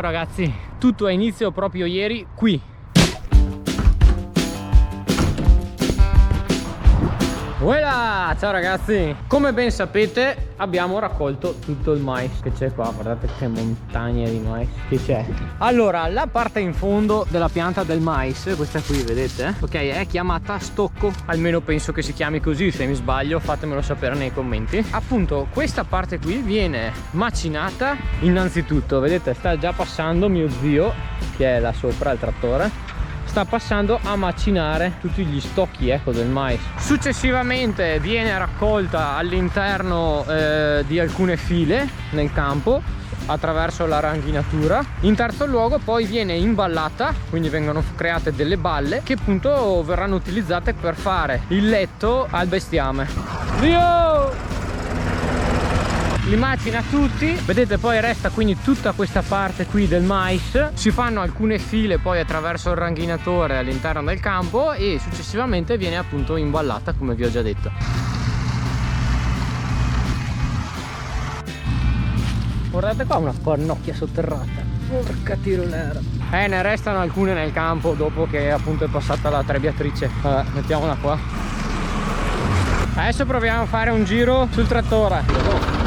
Ciao ragazzi, tutto ha inizio proprio ieri qui. Voilà! Ciao ragazzi, come ben sapete abbiamo raccolto tutto il mais che c'è qua. Guardate che montagne di mais che c'è. Allora, la parte in fondo della pianta del mais, questa qui vedete, ok, è chiamata stocco, almeno penso che si chiami così. Se mi sbaglio fatemelo sapere nei commenti. Appunto questa parte qui viene macinata. Innanzitutto vedete, sta già passando mio zio che è là sopra il trattore, sta passando a macinare tutti gli stocchi, ecco, del mais. Successivamente viene raccolta all'interno di alcune file nel campo attraverso la ranghinatura. In terzo luogo poi viene imballata, quindi vengono create delle balle che appunto verranno utilizzate per fare il letto al bestiame. Dio! Li macina tutti, vedete, poi resta quindi tutta questa parte qui del mais. Si fanno alcune file poi attraverso il ranghinatore all'interno del campo e successivamente viene appunto imballata, come vi ho già detto. Guardate qua, una pannocchia sotterrata, porca tirolera. Ne restano alcune nel campo dopo che appunto è passata la trebbiatrice. Vabbè, mettiamola qua. Adesso proviamo a fare un giro sul trattore.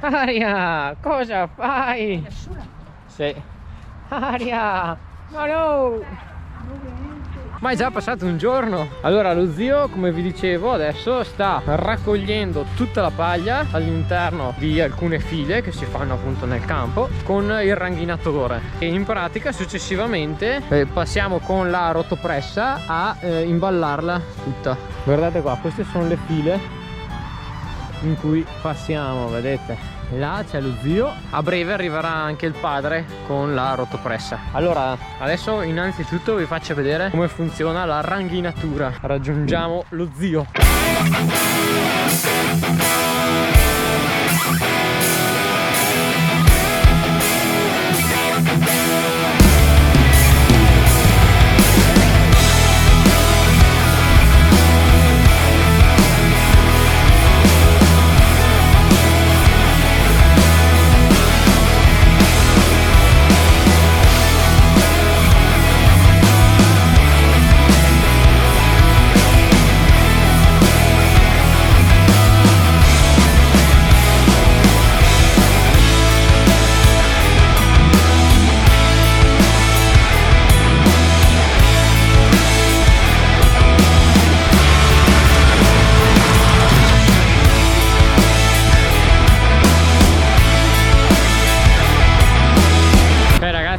Aria, cosa fai? Sì. Aria, ma no! Ma è già passato un giorno. Allora lo zio, come vi dicevo, adesso sta raccogliendo tutta la paglia all'interno di alcune file che si fanno appunto nel campo con il ranghinatore, e in pratica successivamente passiamo con la rotopressa a imballarla tutta. Guardate qua, queste sono le file in cui passiamo, vedete? Là c'è lo zio, a breve arriverà anche il padre con la rotopressa. Allora adesso innanzitutto vi faccio vedere come funziona la ranghinatura. Raggiungiamo lo zio.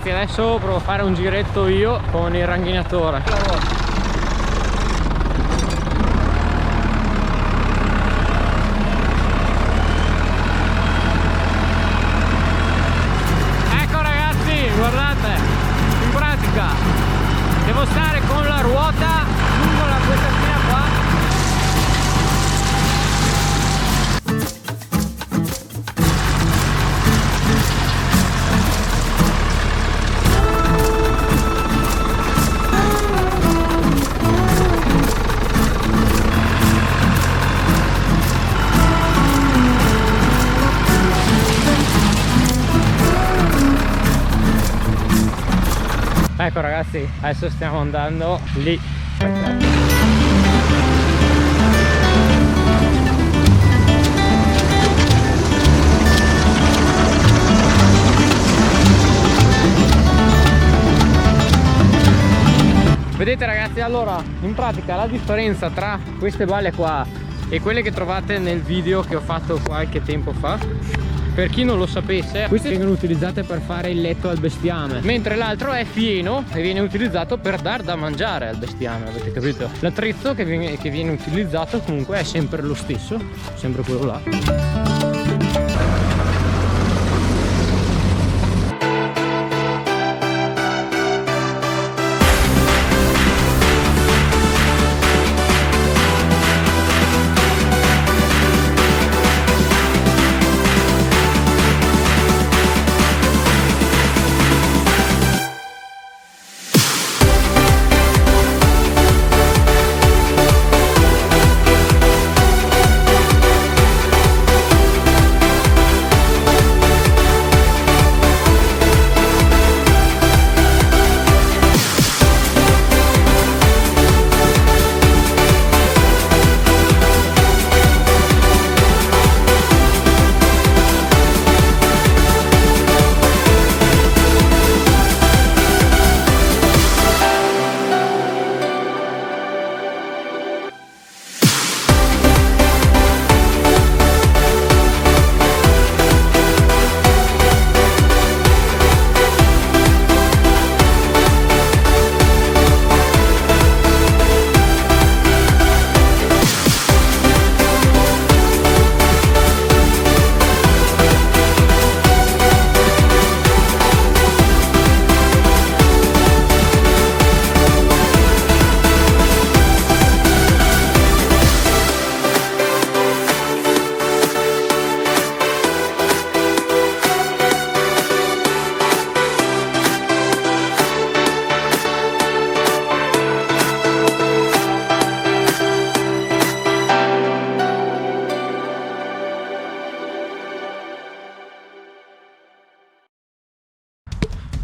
Adesso provo a fare un giretto io con il ranghinatore. Guardate, in pratica devo stare con la ruota lungo questa spina qua. Ecco ragazzi, adesso stiamo andando lì. Vedete ragazzi, allora in pratica la differenza tra queste balle qua e quelle che trovate nel video che ho fatto qualche tempo fa, per chi non lo sapesse, queste vengono utilizzate per fare il letto al bestiame, mentre l'altro è fieno e viene utilizzato per dar da mangiare al bestiame, avete capito? L'attrezzo che viene utilizzato comunque è sempre lo stesso, sempre quello là.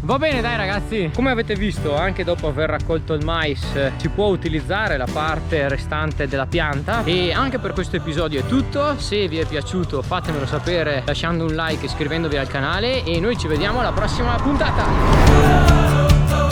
Va bene dai ragazzi, come avete visto anche dopo aver raccolto il mais si può utilizzare la parte restante della pianta. E anche per questo episodio è tutto. Se vi è piaciuto fatemelo sapere lasciando un like e iscrivendovi al canale, e noi ci vediamo alla prossima puntata.